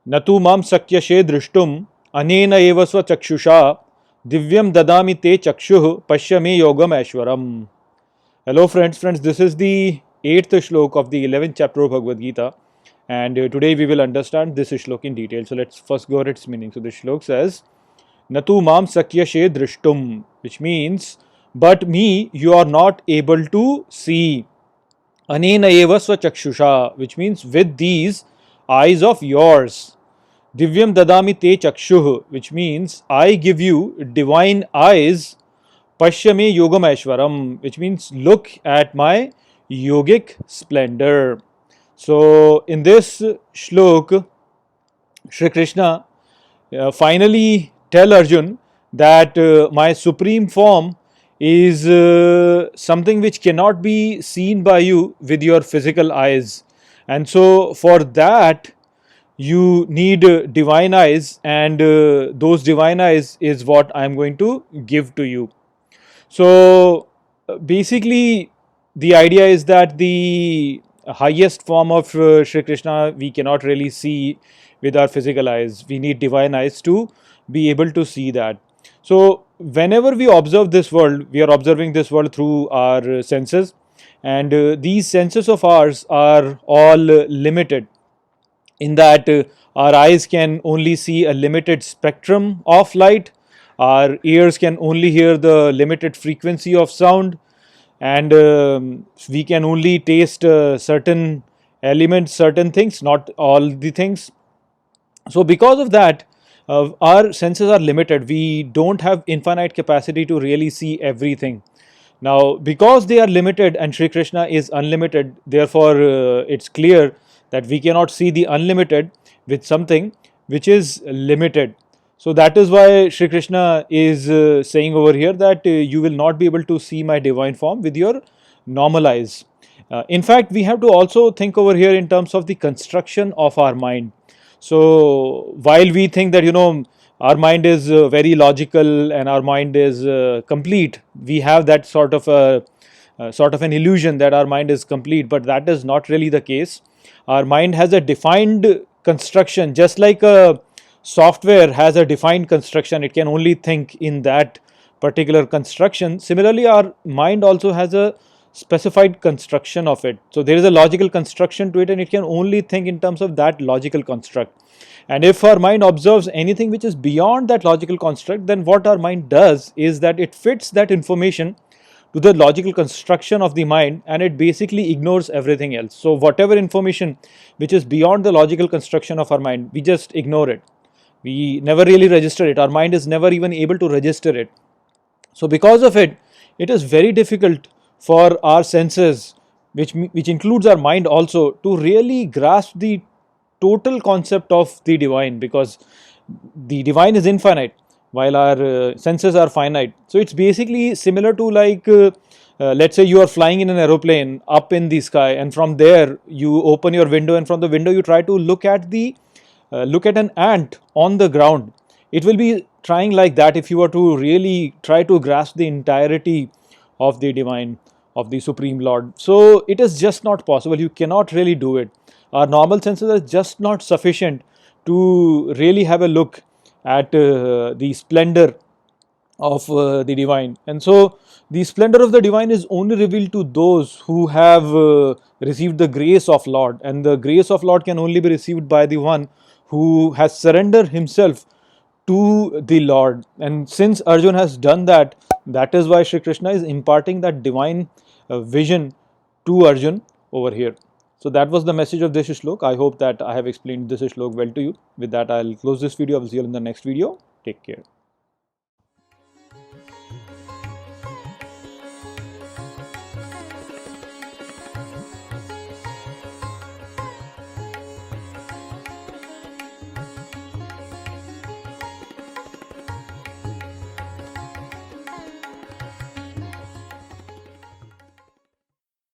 Natu mam sakyashe drishtum anena eva sva chakshusha divyam dadami te chakshuh pashyame yogam aishwaram. Hello friends, this is the 8th shlok of the 11th chapter of Bhagavad Gita, and today we will understand this shlok in detail. So let's first go over its meaning. So this shlok says, Natu mam sakyashe drishtum, which means, but me you are not able to see. Anena eva sva chakshusha, which means with these eyes of yours. Divyam dadami te chakshuh, which means I give you divine eyes. Pashyame yogam aishwaram, which means look at my yogic splendor. So in this shlok, Shri Krishna finally tell Arjun that my supreme form is something which cannot be seen by you with your physical eyes, and so for that you need divine eyes, and those divine eyes is what I am going to give to you. So basically the idea is that the highest form of Shri Krishna we cannot really see with our physical eyes. We need divine eyes to be able to see that. So whenever we observe this world, we are observing this world through our senses, and these senses of ours are all limited, in that our eyes can only see a limited spectrum of light, our ears can only hear the limited frequency of sound, and we can only taste certain elements, certain things, not all the things. So because of that, our senses are limited. We don't have infinite capacity to really see everything. Now, because they are limited and Shri Krishna is unlimited, therefore it's clear that we cannot see the unlimited with something which is limited. So that is why Shri Krishna is saying over here that you will not be able to see my divine form with your normal eyes. In fact, we have to also think over here in terms of the construction of our mind. So while we think that our mind is very logical and our mind is complete, we have that sort of an illusion that our mind is complete, but that is not really the case. Our mind has a defined construction, just like a software has a defined construction. It can only think in that particular construction. Similarly, our mind also has a specified construction of it. So there is a logical construction to it, and it can only think in terms of that logical construct. And if our mind observes anything which is beyond that logical construct, then what our mind does is that it fits that information to the logical construction of the mind, and it basically ignores everything else. So whatever information which is beyond the logical construction of our mind, we just ignore it. We never really register it. Our mind is never even able to register it. So because of it, it is very difficult for our senses, which includes our mind also, to really grasp the total concept of the divine, because the divine is infinite while our senses are finite. So it's basically similar to like let's say you are flying in an aeroplane up in the sky, and from there you open your window, and from the window you try to look at an ant on the ground. It will be trying like that if you were to really try to grasp the entirety of the divine, of the Supreme Lord. So it is just not possible. You cannot really do it. Our normal senses are just not sufficient to really have a look at the splendor of the divine. And so the splendor of the divine is only revealed to those who have received the grace of Lord, and the grace of Lord can only be received by the one who has surrendered himself to the Lord. And since Arjun has done that, that is why Shri Krishna is imparting that divine vision to Arjun over here. So that was the message of this shlok. I hope that I have explained this shlok well to you. With that, I'll close this video. I will see you in the next video. Take care.